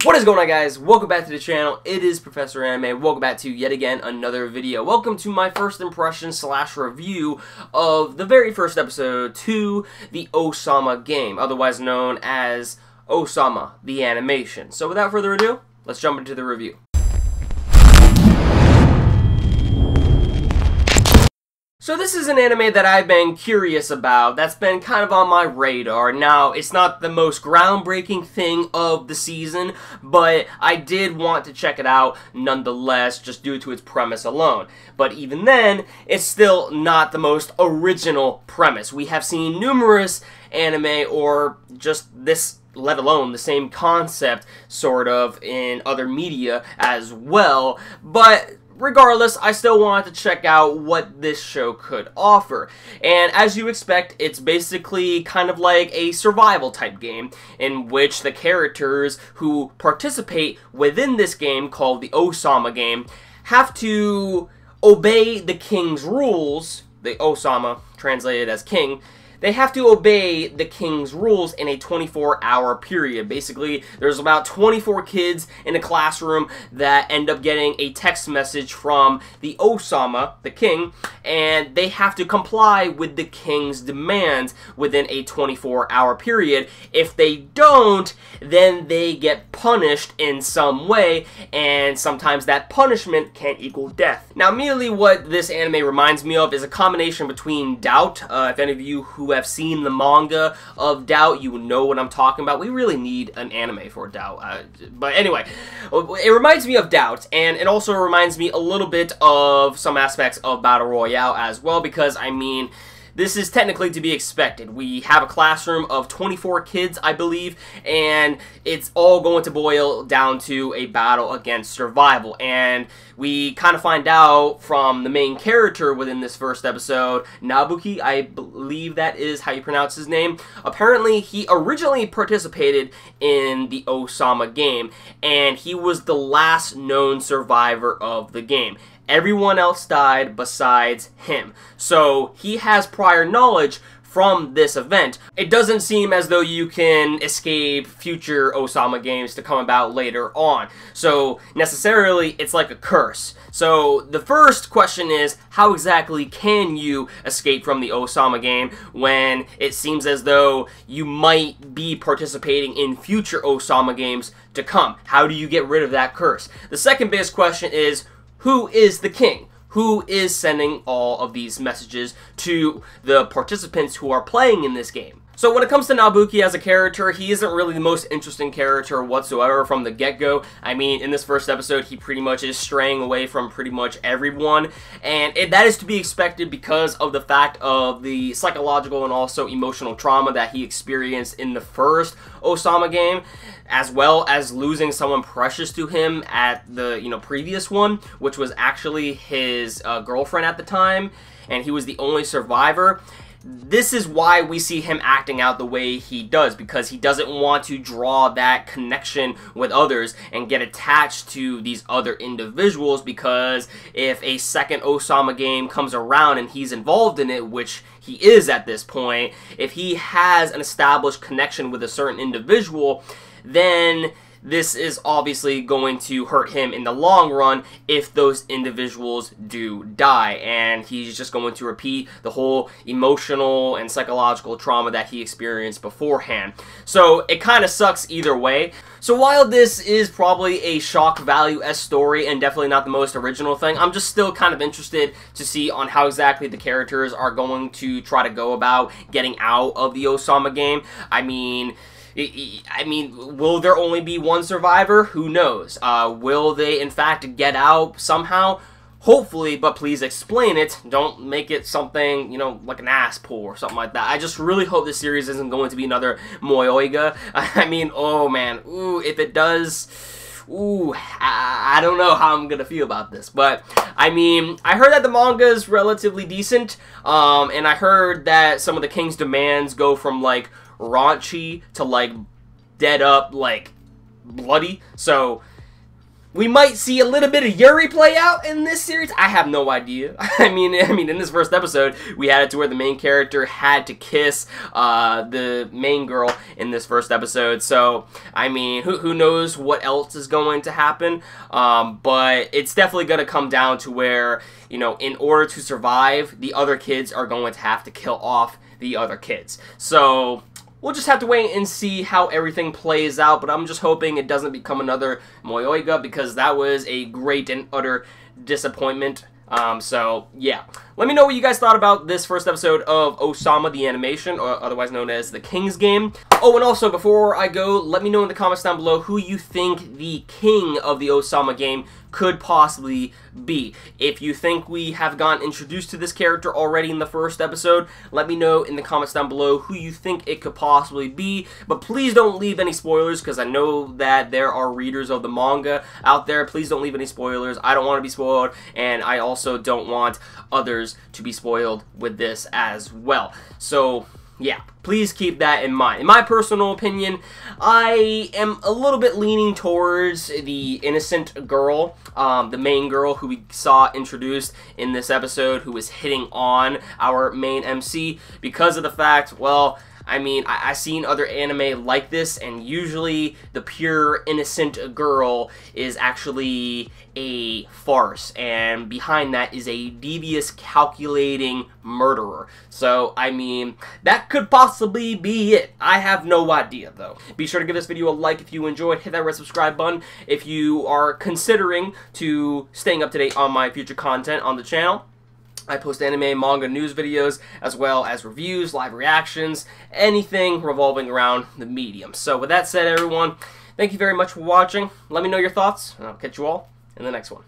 What is going on, guys? Welcome back to the channel. It is Professor Anime. Welcome back to yet again another video. Welcome to my first impression / review of the very first episode to the Ousama game, otherwise known as Ousama, the animation. So without further ado, let's jump into the review. So this is an anime that I've been curious about, that's been kind of on my radar. Now, it's not the most groundbreaking thing of the season, but I did want to check it out nonetheless, just due to its premise alone. But even then, it's still not the most original premise. We have seen numerous anime, or just this, let alone the same concept, sort of, in other media as well, but regardless, I still wanted to check out what this show could offer. And as you expect, it's basically kind of like a survival type game in which the characters who participate within this game, called the Ousama game, have to obey the king's rules. The Ousama, translated as king, they have to obey the king's rules in a 24-hour period. Basically, there's about 24 kids in a classroom that end up getting a text message from the Ousama, the king, and they have to comply with the king's demands within a 24-hour period. If they don't, then they get punished in some way, and sometimes that punishment can equal death. Now, immediately what this anime reminds me of is a combination between Doubt. If any of you who have seen the manga of Doubt, you know what I'm talking about. We really need an anime for Doubt. But anyway, it reminds me of Doubt, and it also reminds me a little bit of some aspects of Battle Royale as well, because, I mean, this is technically to be expected. We have a classroom of 24 kids, I believe, and it's all going to boil down to a battle against survival. And we kind of find out from the main character within this first episode, Buki, I believe that is how you pronounce his name. Apparently, he originally participated in the Ousama game, and he was the last known survivor of the game. Everyone else died besides him. So he has prior knowledge from this event. It doesn't seem as though you can escape future Ousama games to come about later on. So necessarily, it's like a curse. So the first question is, how exactly can you escape from the Ousama game when it seems as though you might be participating in future Ousama games to come? How do you get rid of that curse? The second biggest question is, who is the king? Who is sending all of these messages to the participants who are playing in this game? So when it comes to Buki as a character, he isn't really the most interesting character whatsoever from the get-go. I mean, in this first episode, he pretty much is straying away from pretty much everyone, and that is to be expected because of the fact of the psychological and also emotional trauma that he experienced in the first Ousama game, as well as losing someone precious to him at the previous one, which was actually his girlfriend at the time, and he was the only survivor. This is why we see him acting out the way he does, because he doesn't want to draw that connection with others and get attached to these other individuals, because if a second Ousama game comes around and he's involved in it, which he is at this point, if he has an established connection with a certain individual, then this is obviously going to hurt him in the long run if those individuals do die, and he's just going to repeat the whole emotional and psychological trauma that he experienced beforehand. So it kind of sucks either way. So while this is probably a shock value-esque story and definitely not the most original thing, I'm just still kind of interested to see on how exactly the characters are going to try to go about getting out of the Ousama game. I mean, will there only be one survivor? Who knows? Will they, in fact, get out somehow? Hopefully, but please explain it. Don't make it something, like an ass pull or something like that. I just really hope this series isn't going to be another Moyoiga. I mean, oh man, ooh, if it does, ooh, I don't know how I'm gonna feel about this. But, I mean, I heard that the manga is relatively decent, and I heard that some of the king's demands go from, like, raunchy to, like, dead up, like, bloody. So we might see a little bit of Yuri play out in this series. I have no idea. I mean, in this first episode, we had it to where the main character had to kiss the main girl in this first episode. So, I mean, who knows what else is going to happen? But it's definitely going to come down to where, you know, in order to survive, the other kids are going to have to kill off the other kids. So we'll just have to wait and see how everything plays out, but I'm just hoping it doesn't become another Moyoiga, because that was a great and utter disappointment. So, yeah. Let me know what you guys thought about this first episode of Ousama, the animation, or otherwise known as the King's Game. Oh, and also, before I go, let me know in the comments down below who you think the king of the Ousama game could possibly be. If you think we have gotten introduced to this character already in the first episode, let me know in the comments down below who you think it could possibly be. But please don't leave any spoilers, because I know that there are readers of the manga out there. Please don't leave any spoilers. I don't want to be spoiled, and I also don't want others to be spoiled with this as well. So, yeah, please keep that in mind. In my personal opinion, I am a little bit leaning towards the innocent girl, the main girl who we saw introduced in this episode, who was hitting on our main MC, because of the fact, well, I mean, I've seen other anime like this, and usually the pure innocent girl is actually a farce, and behind that is a devious, calculating murderer. So, I mean, that could possibly be it. I have no idea, though. Be sure to give this video a like if you enjoyed. Hit that red subscribe button if you are considering to staying up to date on my future content on the channel. I post anime, manga, news videos, as well as reviews, live reactions, anything revolving around the medium. So with that said, everyone, thank you very much for watching. Let me know your thoughts, and I'll catch you all in the next one.